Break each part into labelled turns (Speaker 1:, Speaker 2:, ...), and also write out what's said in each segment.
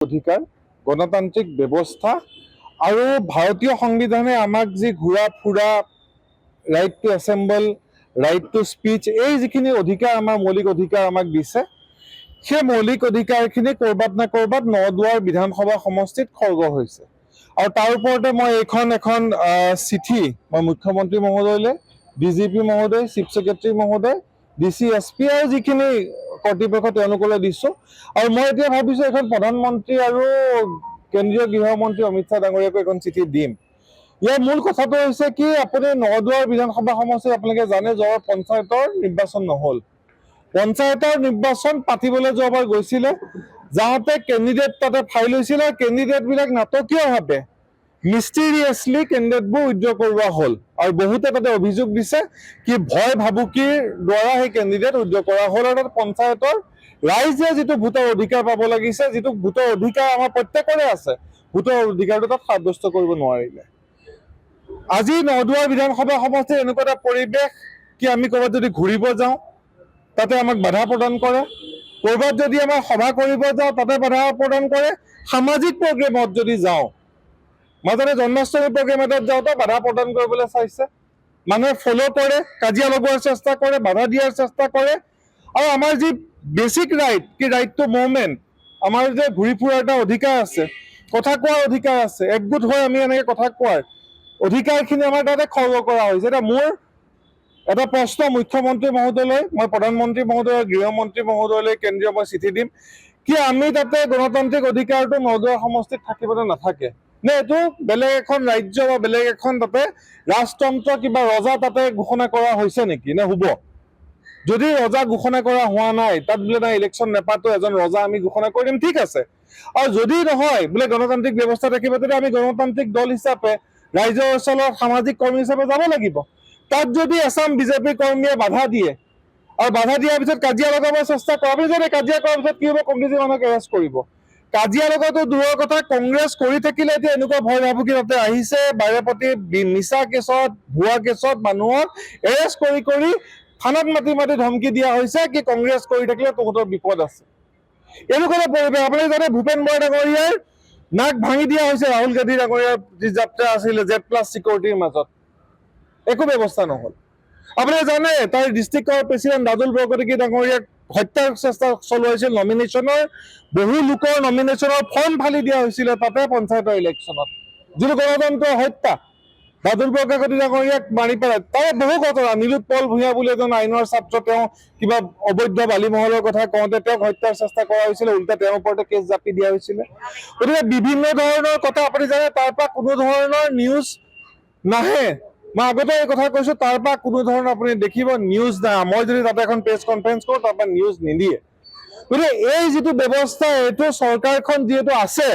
Speaker 1: অধিকাৰ গণতান্ত্ৰিক ব্যৱস্থা আৰু ভাৰতীয় সংবিধানে আমাক যি ঘূৰা ফুৰা right to assemble right to speech এই যিখিনি অধিকাৰ আমাৰ মৌলিক অধিকাৰ আমাক দিছে সেই মৌলিক অধিকাৰখিনি ক'ৰবাত না ক'ৰবাত নদুৱাৰ বিধানসভা সমষ্টিত খৰ্গ হৈছে আৰু তাৰ ওপৰতে মই এখন চিঠি মই মুখ্যমন্ত্ৰী মহোদয়লৈ ডিজিপি মহোদয় চিফ ছেক্ৰেটাৰী মহোদয় ডিচি এছপি আৰু যিখিনি কৰ্তৃপক্ষ তেওঁলোকলৈ দিছোঁ আৰু মই এতিয়া ভাবিছোঁ এখন প্ৰধানমন্ত্ৰী আৰু কেন্দ্ৰীয় গৃহমন্ত্ৰী অমিত শ্বাহ ডাঙৰীয়াকো এখন চিঠি দিম। ইয়াৰ মূল কথাটো হৈছে কি আপুনি নদুৱাৰ বিধানসভা সমষ্টিত আপোনালোকে জানে যোৱাবাৰ পঞ্চায়তৰ নিৰ্বাচন নহ'ল। পঞ্চায়তৰ নিৰ্বাচন পাতিবলৈ যোৱাবাৰ গৈছিলে যাওঁতে কেণ্ডিডেট তাতে ঠাই লৈছিলে কেণ্ডিডেটবিলাক নাটকীয়ভাৱে মিষ্টিৰিয়াছলি কেণ্ডিডেটবোৰ উইথড্ৰ কৰোৱা হ'ল আৰু বহুতে তাতে অভিযোগ দিছে কি ভয় ভাবুকিৰ দ্বাৰা সেই কেণ্ডিডেট উইথড্ৰ কৰা হ'ল আৰু তাত পঞ্চায়তৰ ৰাইজে যিটো ভোটৰ অধিকাৰ পাব লাগিছে যিটো ভোটৰ অধিকাৰ আমাৰ প্ৰত্যেকৰে আছে ভোটৰ অধিকাৰটো তাত সাব্যস্ত কৰিব নোৱাৰিলে। আজি নদুৱাৰ বিধানসভা সমষ্টিৰ এনেকুৱা এটা পৰিৱেশ কি আমি ক'ৰবাত যদি ঘূৰিব যাওঁ তাতে আমাক বাধা প্ৰদান কৰে, ক'ৰবাত যদি আমাৰ সভা কৰিব যাওঁ তাতে বাধা প্ৰদান কৰে, সামাজিক প্ৰগ্ৰেমত যদি যাওঁ মাজতে জন্মাষ্টমী প্ৰগ্ৰেম এটাত যাওঁতে বাধা প্ৰদান কৰিবলৈ চাইছে, মানুহে ফ'ল' কৰে, কাজিয়া লগোৱাৰ চেষ্টা কৰে, বাধা দিয়াৰ চেষ্টা কৰে আৰু আমাৰ যি বেচিক ৰাইট কি ৰাইট টু মুভমেণ্ট আমাৰ যে ঘূৰি ফুৰাৰ এটা অধিকাৰ আছে, কথা কোৱাৰ অধিকাৰ আছে, একগোট হৈ আমি এনেকৈ কথা কোৱাৰ অধিকাৰখিনি আমাৰ তাতে খৰ্গ কৰা হৈছে। এতিয়া মোৰ এটা প্ৰশ্ন মুখ্যমন্ত্ৰী মহোদয়লৈ মই প্ৰধানমন্ত্ৰী মহোদয় গৃহমন্ত্ৰী মহোদয়লৈ কেন্দ্ৰীয় মই চিঠি দিম কি আমি তাতে গণতান্ত্ৰিক অধিকাৰটো নদুৱাৰ সমষ্টিত থাকিবলৈ নাথাকে নে এইটো বেলেগ এখন ৰাজ্য বা বেলেগ এখন তাতে ৰাজতন্ত্ৰ কিবা ৰজা তাতে ঘোষণা কৰা হৈছে নেকি নে হ'ব? যদি ৰজা ঘোষণা কৰা হোৱা নাই তাত বোলে নাই ইলেকশ্যন নেপাতো এজন ৰজা আমি ঘোষণা কৰি দিম ঠিক আছে আৰু যদি নহয় বোলে গণতান্ত্ৰিক ব্যৱস্থা থাকিব তেতিয়া আমি গণতান্ত্ৰিক দল হিচাপে ৰাইজৰ অঞ্চলৰ সামাজিক কৰ্মী হিচাপে যাব লাগিব। তাত যদি আছাম বিজেপিৰ কৰ্মীয়ে বাধা দিয়ে আৰু বাধা দিয়াৰ পিছত কাজিয়া লগাব চেষ্টা কৰে আপুনি যদি কাজিয়া কৰাৰ পিছত কি হ'ব কংগ্ৰেছে মানুহক এৰেষ্ট কৰিব। কাজিয়া লগাটো দূৰৰ কথা কংগ্ৰেছ কৰি থাকিলে এতিয়া এনেকুৱা ভয় ভাবুকি তাতে আহিছে বাৰেপতি মিছা কেছত ভুৱা কেছত মানুহক এৰেষ্ট কৰি কৰি থানাত মাতি মাতি ধমকি দিয়া হৈছে কি কংগ্ৰেছ কৰি থাকিলে তহঁতৰ বিপদ আছে। এনেকুৱা এটা পৰিৱেশ আপুনি জানে ভূপেন বৰা ডাঙৰীয়াৰ নাক ভাঙি দিয়া হৈছে ৰাহুল গান্ধী ডাঙৰীয়াৰ যি যাত্ৰা আছিলে Z+ চিকিউৰিটিৰ মাজত একো ব্যৱস্থা নহ'ল। আপুনি জানে তাৰ ডিষ্ট্ৰিক্টৰ প্ৰেচিডেণ্ট ৰাজুল বৰকটকী ডাঙৰীয়াক হত্যাৰ চেষ্টা চলোৱাইছিল নমিনেশ্যনৰ বহু লোকৰ নমিনেশ্যনৰ ফৰ্ম ফালি দিয়া হৈছিলে তাতে পঞ্চায়তৰ ইলেকশ্যনত যিটো গণতন্ত্ৰৰ হত্যা ৰাজুল বৰকটকী ডাঙৰীয়াক মাৰি পেলাই তাৰে বহু ঘটনা নীলোৎ পল ভূঞা বুলি এজন আইনৰ ছাত্ৰ তেওঁ কিবা অবৈধ বালিমহলৰ কথা কওঁতে তেওঁক হত্যাৰ চেষ্টা কৰা হৈছিলে উল্টা তেওঁৰ ওপৰতে কেছ জাপি দিয়া হৈছিলে। গতিকে বিভিন্ন ধৰণৰ কথা আপুনি জানে তাৰ পৰা কোনো ধৰণৰ নিউজ নাহে মই আগতে এই কথা কৈছোঁ তাৰ পৰা কোনো ধৰণৰ আপুনি দেখিব নিউজ নাহে মই যদি তাতে এখন প্ৰেছ কনফাৰেঞ্চ কৰোঁ তাৰ পৰা নিউজ নিদিয়ে। গতিকে এই যিটো ব্যৱস্থা এইটো চৰকাৰখন যিহেতু আছে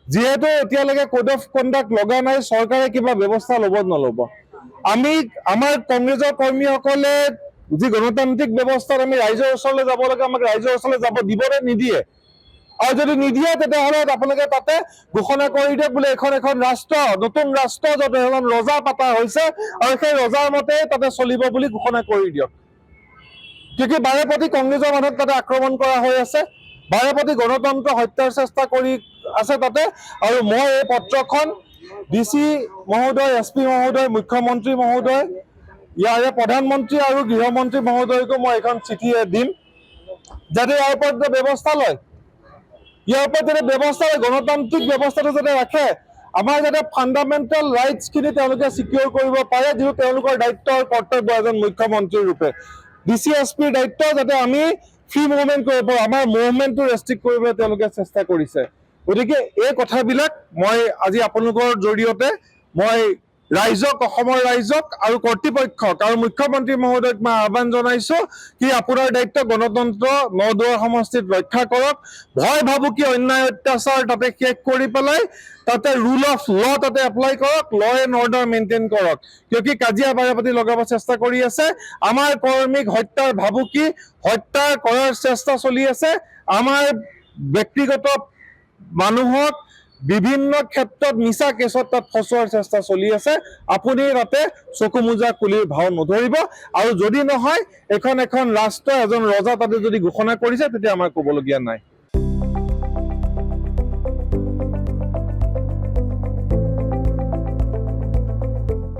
Speaker 1: যিহেতু এতিয়ালৈকে কোড অফ কণ্ডাক্ট লগা নাই চৰকাৰে কিবা ব্যৱস্থা ল'ব নল'ব আমি আমাৰ কংগ্ৰেছৰ কৰ্মীসকলে যি গণতান্ত্ৰিক ব্যৱস্থাত আমি ৰাইজৰ ওচৰলৈ যাব লাগে আমাক ৰাইজৰ ওচৰলৈ যাব দিবলৈ নিদিয়ে আৰু যদি নিদিয়ে তেতিয়াহ'লে আপোনালোকে তাতে ঘোষণা কৰি দিয়ক বোলে এখন ৰাষ্ট্ৰ নতুন ৰাষ্ট্ৰ য'ত এখন ৰজা পাতা হৈছে আৰু সেই ৰজাৰ মতে তাতে চলিব বুলি ঘোষণা কৰি দিয়ক কিয় বাৰেপতি কংগ্ৰেছৰ মানুহক তাতে আক্ৰমণ কৰা হৈ আছে বাৰেপতি গণতন্ত্ৰ হত্যাৰ চেষ্টা কৰি আছে তাতে আৰু মই এই পত্ৰখন ডিচি মহোদয় এছপি মহোদয় মুখ্যমন্ত্ৰী মহোদয় ইয়াৰে প্ৰধানমন্ত্ৰী আৰু গৃহমন্ত্ৰী মহোদয়কো মই এখন চিঠি দিম যাতে ইয়াৰ ওপৰত ব্যৱস্থা লয় ইয়াৰ ওপৰত যাতে ব্যৱস্থা লয় গণতান্ত্ৰিক ব্যৱস্থাটো যাতে ৰাখে আমাৰ যাতে ফাণ্ডামেণ্টেল ৰাইটছখিনি তেওঁলোকে ছিকিউৰ কৰিব পাৰে যিটো তেওঁলোকৰ দায়িত্ব আৰু কৰ্তব্য এজন মুখ্যমন্ত্ৰীৰ ৰূপে ডিচি এছপিৰ দায়িত্ব যাতে আমি ফ্ৰী মুভমেণ্ট কৰিব পাৰোঁ আমাৰ মুভমেণ্টটো ৰেষ্ট্ৰিক্ট কৰিবলৈ তেওঁলোকে চেষ্টা কৰিছে। গতিকে এই কথাবিলাক মই আজি আপোনালোকৰ জৰিয়তে মই ৰাইজক অসমৰ ৰাইজক আৰু কৰ্তৃপক্ষক আৰু মুখ্যমন্ত্ৰী মহোদয়ক মই আহ্বান জনাইছোঁ কি আপোনাৰ দায়িত্ব গণতন্ত্ৰ নদুৱাৰ সমষ্টিত ৰক্ষা কৰক ভয় ভাবুকি অন্যায় অত্যাচাৰ তাতে শেষ কৰি পেলাই তাতে ৰুল অফ ল তাতে এপ্লাই কৰক ল এণ্ড অৰ্ডাৰ মেইনটেইন কৰক কিয় কাজিয়া বাৰেপতি লগাব চেষ্টা কৰি আছে আমাৰ কৰ্মীক হত্যাৰ ভাবুকি হত্যা কৰাৰ চেষ্টা চলি আছে আমাৰ ব্যক্তিগত মানুহক বিভিন্ন ক্ষেত্ৰত মিছা কেছত তাত ফচোৱাৰ চেষ্টা চলি আছে আপুনি তাতে চকু মোজা খুলিৰ ভাও নধৰিব আৰু যদি নহয় এখন ৰাষ্ট্ৰ এজন ৰজা তাতে যদি ঘোষণা কৰিছে তেতিয়া আমাৰ ক'বলগীয়া নাই।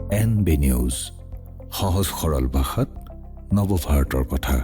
Speaker 2: NB নিউজ, সহজ সৰল ভাষাত নৱভাৰতৰ কথা।